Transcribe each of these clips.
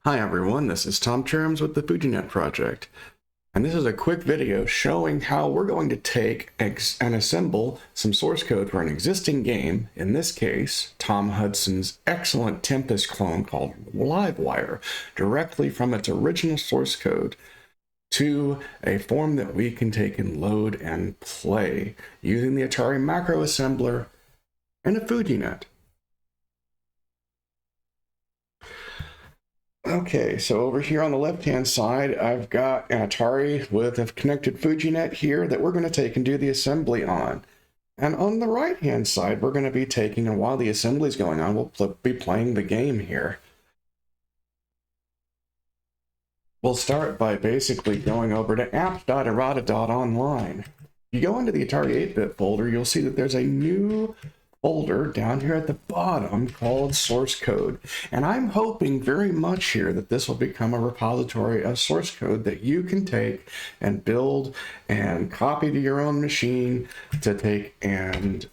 Hi everyone, this is Tom Terms with the FujiNet project, and this is a quick video showing how we're going to take and assemble some source code for an existing game, in this case, Tom Hudson's excellent Tempest clone called Livewire, directly from its original source code to a form that we can take and load and play using the Atari macro assembler and a FujiNet. Okay, so over here on the left-hand side, I've got an Atari with a connected FujiNet here that we're going to take and do the assembly on. And on the right-hand side, we're going to be taking, and while the assembly is going on, we'll be playing the game here. We'll start by basically going over to apps.irata.online. You go into the Atari 8-bit folder, you'll see that there's a new folder down here at the bottom called source code, and I'm hoping very much here that this will become a repository of source code that you can take and build and copy to your own machine to take and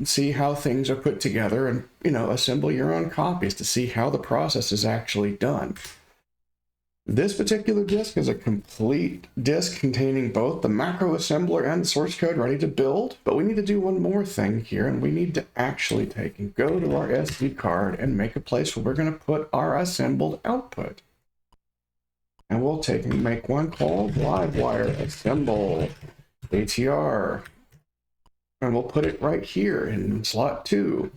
see how things are put together, and assemble your own copies to see how the process is actually done. This particular disk is a complete disk containing both the macro assembler and the source code ready to build, but we need to do one more thing here, and we need to actually take and go to our SD card and make a place where we're going to put our assembled output. And we'll take and make one called Livewire Assemble ATR, and we'll put it right here in slot 2.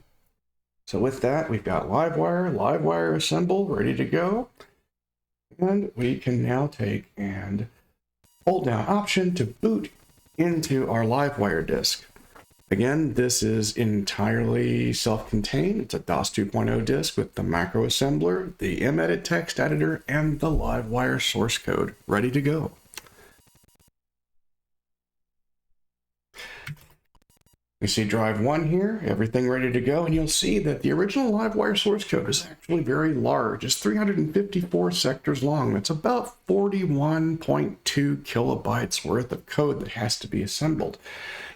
So with that, we've got Livewire Assemble ready to go. And we can now take and hold down Option to boot into our Livewire disk. Again, this is entirely self-contained. It's a DOS 2.0 disk with the macro assembler, the Emedit text editor, and the Livewire source code ready to go. You see drive 1 here, everything ready to go, and you'll see that the original Livewire source code is actually very large. It's 354 sectors long. That's about 41.2 kilobytes worth of code that has to be assembled.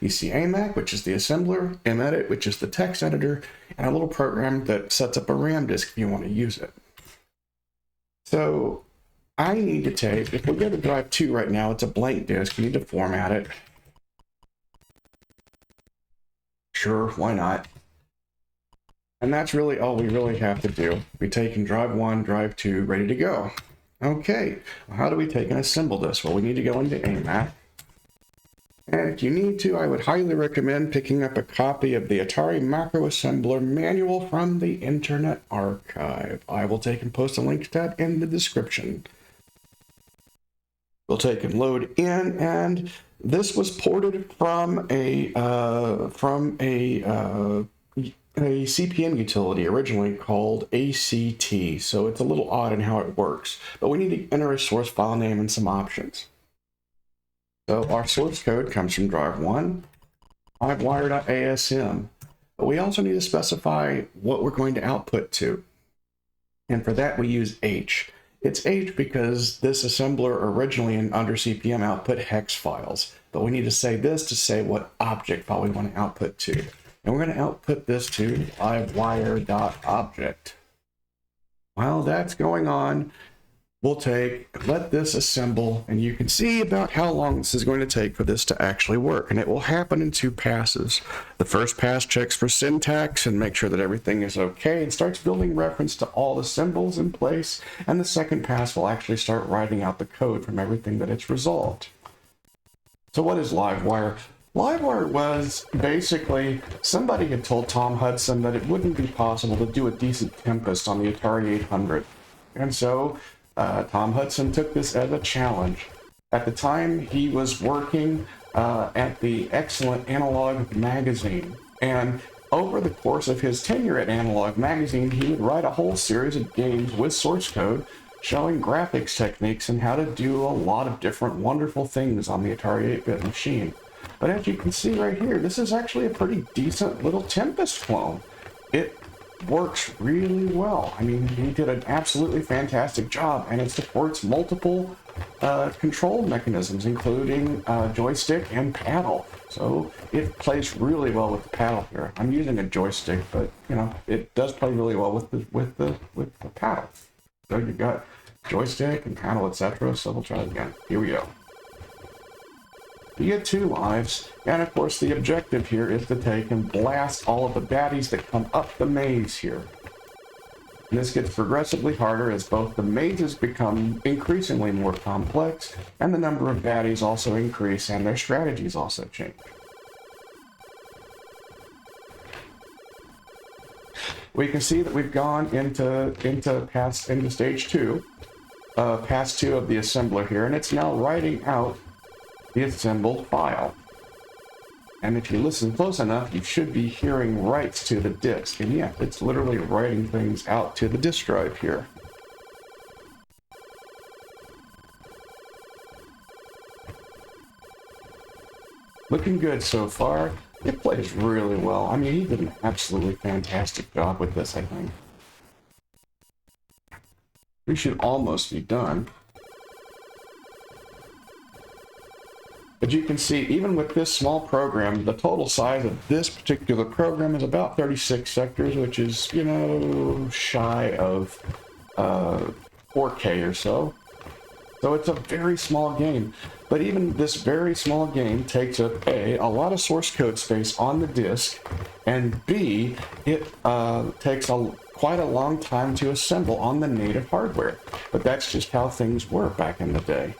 You see AMAC, which is the assembler, Emedit, which is the text editor, and a little program that sets up a RAM disk if you want to use it. So I need to take, if we go to drive 2 right now, it's a blank disk. You need to format it. Sure, why not? And that's really all we really have to do. We take and drive 1, drive 2, ready to go. Okay, well, how do we take and assemble this? Well, we need to go into AMAC. And if you need to, I would highly recommend picking up a copy of the Atari Macro Assembler manual from the Internet Archive. I will take and post a link to that in the description. We'll take and load in, and this was ported from a CPM utility originally called ACT, so it's a little odd in how it works, but we need to enter a source file name and some options. So our source code comes from drive 1, Livewire.asm, but we also need to specify what we're going to output to, and for that we use H. It's H because this assembler originally under CPM output hex files, but we need to say this to say what object file we want to output to. And we're going to output this to livewire.object. While that's going on, we'll let this assemble, and you can see about how long this is going to take for this to actually work. And it will happen in 2 passes. The first pass checks for syntax and make sure that everything is okay and starts building reference to all the symbols in place. And the second pass will actually start writing out the code from everything that it's resolved. So what is Livewire? Livewire was basically, somebody had told Tom Hudson that it wouldn't be possible to do a decent Tempest on the Atari 800. And so Tom Hudson took this as a challenge. At the time, he was working at the excellent Analog magazine, and over the course of his tenure at Analog magazine, he would write a whole series of games with source code showing graphics techniques and how to do a lot of different wonderful things on the Atari 8-bit machine. But as you can see right here, this is actually a pretty decent little Tempest clone. It works really well. I mean, he did an absolutely fantastic job, and it supports multiple control mechanisms, including joystick and paddle. So it plays really well with the paddle here. I'm using a joystick, but it does play really well with the paddle. So you've got joystick and panel, etc. So we'll try it again. Here we go. You get 2 lives, and of course the objective here is to take and blast all of the baddies that come up the maze here. And this gets progressively harder as both the mazes become increasingly more complex, and the number of baddies also increase, and their strategies also change. We can see that we've gone into stage 2, pass 2 of the assembler here, and it's now writing out the assembled file. And if you listen close enough, you should be hearing writes to the disk. And yeah, it's literally writing things out to the disk drive here. Looking good so far. It plays really well. I mean, he did an absolutely fantastic job with this, I think. We should almost be done. But you can see, even with this small program, the total size of this particular program is about 36 sectors, which is, you know, shy of 4K or so. So it's a very small game. But even this very small game takes up A, a lot of source code space on the disk, and B, it takes quite a long time to assemble on the native hardware. But that's just how things were back in the day.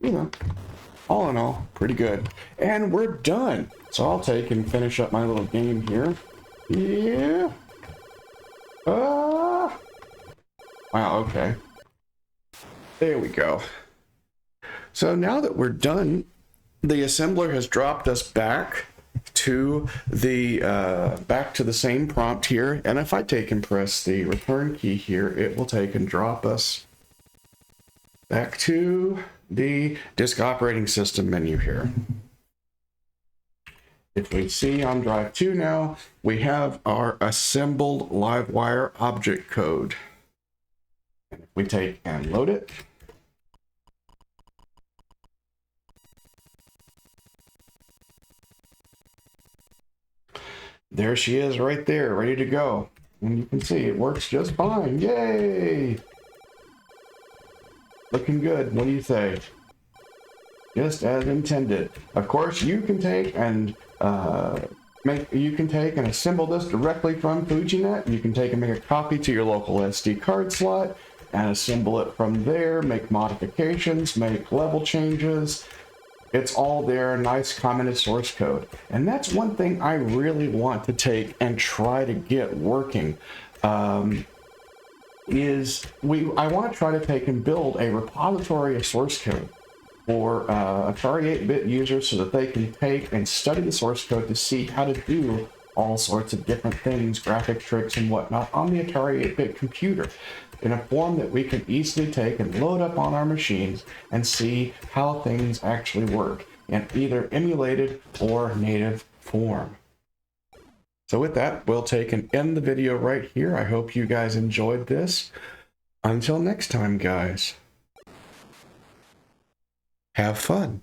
You know, all in all, pretty good. And we're done. So I'll take and finish up my little game here. Yeah. Wow, okay. There we go. So now that we're done, the assembler has dropped us back to the same prompt here. And if I take and press the return key here, it will take and drop us back to the disk operating system menu here. If we see on drive 2 now, we have our assembled Livewire object code. And if we take and load it, there she is right there, ready to go. And you can see it works just fine. Yay! Looking good. What do you say? Just as intended. Of course, you can take and assemble this directly from FujiNet. You can take and make a copy to your local SD card slot and assemble it from there. Make modifications, make level changes. It's all there. Nice commented source code. And that's one thing I really want to take and try to get working. I want to try to take and build a repository of source code for Atari 8-bit users so that they can take and study the source code to see how to do all sorts of different things, graphic tricks and whatnot on the Atari 8-bit computer in a form that we can easily take and load up on our machines and see how things actually work in either emulated or native form. So with that, we'll take and end the video right here. I hope you guys enjoyed this. Until next time, guys. Have fun.